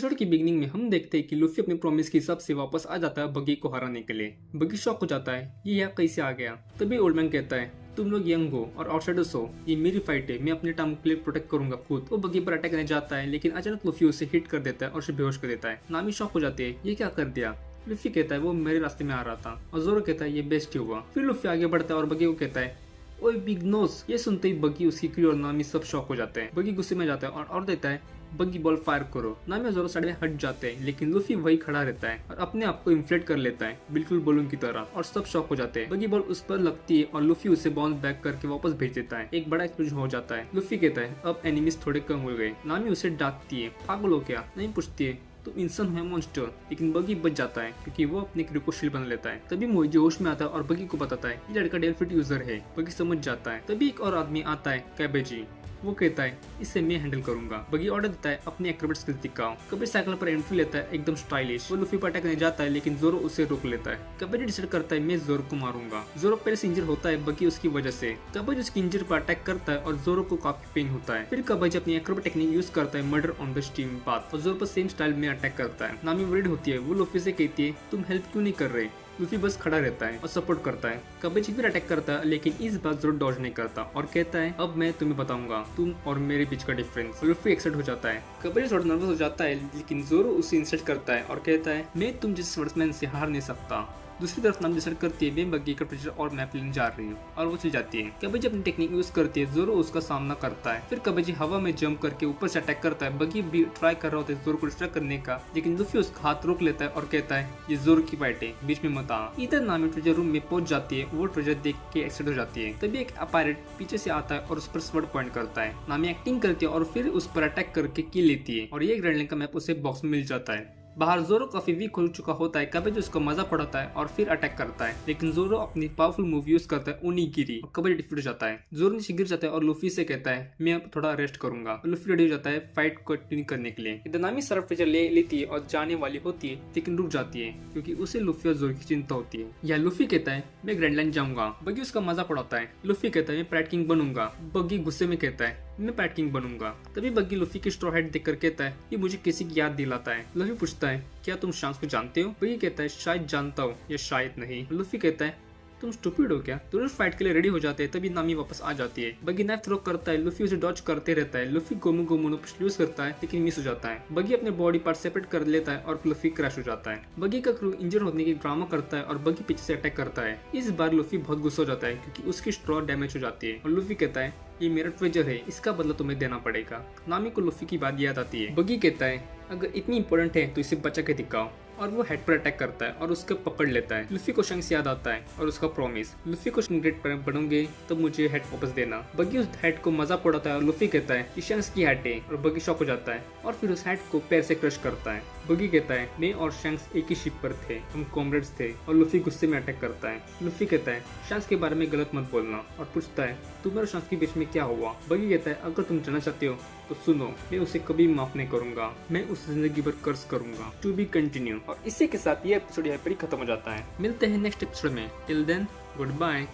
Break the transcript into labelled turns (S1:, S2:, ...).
S1: Episode की beginning में हम देखते हैं कि लूफी अपने प्रॉमिस के हिसाब से वापस आ जाता है बगी को हराने के लिए। बगी शॉक हो जाता है, ये यहाँ कैसे आ गया। तभी ओल्ड मैन कहता है, तुम लोग यंग हो और आउटसाइडर्स हो, ये मेरी फाइट है, मैं अपने टाइम के लिए प्रोटेक्ट करूंगा खुद। वो बगी पर अटैक करने जाता है लेकिन अचानक लूफी उसे हिट कर देता है और उसे बेहोश कर देता है। नामी शॉक हो जाती है, ये क्या कर दिया। लूफी कहता है वो मेरे रास्ते में आ रहा था और जोरो कहता है ये बेस्ट ही हुआ। फिर लूफी आगे बढ़ता है और बगी को कहता है ओए बिग नोस। ये सुनते ही बगी, उसकी क्रू और नामी सब शॉक हो जाते हैं। बगी गुस्से में जाता है और देता है बगी बॉल फायर करो। नामी और जोरो साइड में हट जाते हैं लेकिन लूफी वही खड़ा रहता है और अपने आप को इन्फ्लेट कर लेता है बिल्कुल बलून की तरह और सब शॉक हो जाते हैं। बगी बॉल उस पर लगती है और लूफी उसे बाउंस बैक करके वापस भेज देता है। एक बड़ा एक्सप्लोजन हो जाता है। लूफी कहता है अब एनिमीज थोड़े कम हो गए। नामी उसे डांटती है, पागल हो क्या, नहीं पूछती है तो इंसान है मॉन्स्टर। लेकिन बगी बच जाता है क्योंकि वो अपने क्रू को शील्ड बना लेता है। तभी मोई जोश में आता है और बगी को बताता है ये लड़का डेल्फिट यूजर है। बगी समझ जाता है। तभी एक और आदमी आता है, कैबेजी। वो कहता है इसे मैं हैंडल करूंगा। बगी ऑर्डर देता है अपने एक्रोबेट स्किल्स दिखाओ। कबेजी साइकिल पर एंट्री लेता है एकदम स्टाइलिश। वो लूफी पर अटैक करने जाता है लेकिन जोरो उसे रोक लेता है। कबेजी डिसाइड करता है मैं जोरो को मारूंगा। जोरो पहले से इंजर होता है बगी उसकी वजह से। कबेजी उसकी इंजर पर अटैक करता है और जोरो को काफी पेन होता है। फिर कबेजी अपनी एक्रोबेट टेक्निक यूज करता है murder on the steam path और जोरो पर सेम स्टाइल में अटैक करता है। नामी वरीड होती है। वो लूफी से कहती है तुम हेल्प क्यों नहीं कर रहे। लूफी बस खड़ा रहता है और सपोर्ट करता है। कबेजी फिर अटैक करता है लेकिन इस बार जोरो डॉज नहीं करता और कहता है अब मैं तुम्हें बताऊंगा तुम और मेरे बीच का डिफरेंस। लूफी एक्साइट हो जाता है। कबेजी थोड़ा नर्वस हो जाता है लेकिन जोरो उसे इंसल्ट करता है और कहता है मैं तुम जिस स्वर्ड्समैन से हार नहीं सकता। दूसरी तरफ नाम डिसाइड करती है मैं बगी का प्रेशर और मैप लेने जा रही हूँ और वो चल जाती है। कबेजी अपनी टेक्निक यूज करती है। जोरो उसका सामना करता है। फिर कबेजी हवा में जंप करके ऊपर से अटैक करता है। बगी भी ट्राई कर रहा होता है जोरो को डिस्ट्रैक्ट करने का लेकिन लूफी उसका हाथ रोक लेता है और कहता है ये जोरो की फाइट है, बीच में मत आ। इधर नामी ट्रेजर रूम में पहुंच जाती है। वो ट्रेजर देख के एक्साइट हो जाती है। तभी एक पायरेट पीछे से आता है और उस पर स्वर्ड पॉइंट करता है। नामी एक्टिंग करती है और फिर उस पर अटैक करके किल लेती है और ये ग्रैंड का मैप उसे बॉक्स में मिल जाता है। बाहर जोरो काफी वीक हो चुका होता है। कबेजी उसको मजाक उड़ाता है और फिर अटैक करता है लेकिन जोरो अपनी पावरफुल मूव यूज करता है ओनिगिरी और कबेजी डिफीट हो जाता है। जोरो नीचे गिर जाता है और लूफी से कहता है मैं अब थोड़ा रेस्ट करूंगा। लूफी रेडी हो जाता है फाइट को कंटिन्यू करने के लिए। इधर नामी सर्फ प्रेशर ले लेती है और जाने वाली होती है लेकिन रुक जाती है क्योंकि उसे लूफी और जोरो की चिंता होती है। या लूफी कहता है मैं ग्रैंड लाइन जाऊंगा। बगी उसका मजाक उड़ाता है। लूफी कहता है मैं पैट किंग बनूंगा। बगी गुस्से में कहता है मैं पैट किंग बनूंगा। तभी बगी लूफी की स्ट्रॉ हेड देखकर कहता है ये मुझे किसी की याद दिलाता है। लूफी पूछता है क्या तुम शांस को जानते हो। बगी कहता है शायद जानता हूँ या शायद नहीं। लूफी कहता है तुम स्टूपिड हो क्या। तुरंत फाइट के लिए रेडी हो जाते हैं। तभी नामी वापस आ जाती है। बगी नाइफ थ्रो करता है। लूफी उसे डॉज करते रहता है। लूफी गोमू गोमू यूज करता है लेकिन मिस हो जाता है। बगी अपने बॉडी पार्ट सेपरेट कर लेता है और लूफी क्रैश हो जाता है। बगी का क्रू इंजर होने की ड्रामा करता है और बगी पीछे से अटैक करता है। इस बार लूफी बहुत गुस्सा हो जाता है क्योंकि उसकी स्ट्रॉ डैमेज हो जाती है और लूफी कहता है ये मेरा ट्रेजर है, इसका बदला तुम्हें देना पड़ेगा। नामी को लूफी की बात याद आती है। बगी कहता है अगर इतनी इंपॉर्टेंट है तो इसे बचा के दिखाओ और वो हेड पर अटैक करता है और उसको पकड़ लेता है। लूफी को शंक्स याद आता है और उसका प्रॉमिस लूफी को ग्रेट बनोगे तो मुझे हेड वापस देना। बगी उस हेड को मजाक उड़ाता है और लूफी कहता है कि शंक्स की हेड है और बगी शॉक हो जाता है और फिर उस हेड को पैर से क्रश करता है। बगी कहता है मैं और शंक्स एक ही शिप पर थे, हम कॉमरेड्स थे और लूफी गुस्से में अटैक करता है। लूफी कहता है शंक्स के बारे में गलत मत बोलना और पूछता है तुम्हारे शंक्स के बीच में क्या हुआ। बगी कहता है अगर तुम जानना चाहते हो तो सुनो, मैं उसे कभी माफ नहीं करूंगा, मैं उस जिंदगी भर कर्ज करूंगा। To be continue. और इसी के साथ ये एपिसोड यहाँ पर ही खत्म हो जाता है। मिलते हैं नेक्स्ट एपिसोड में। Till then good bye.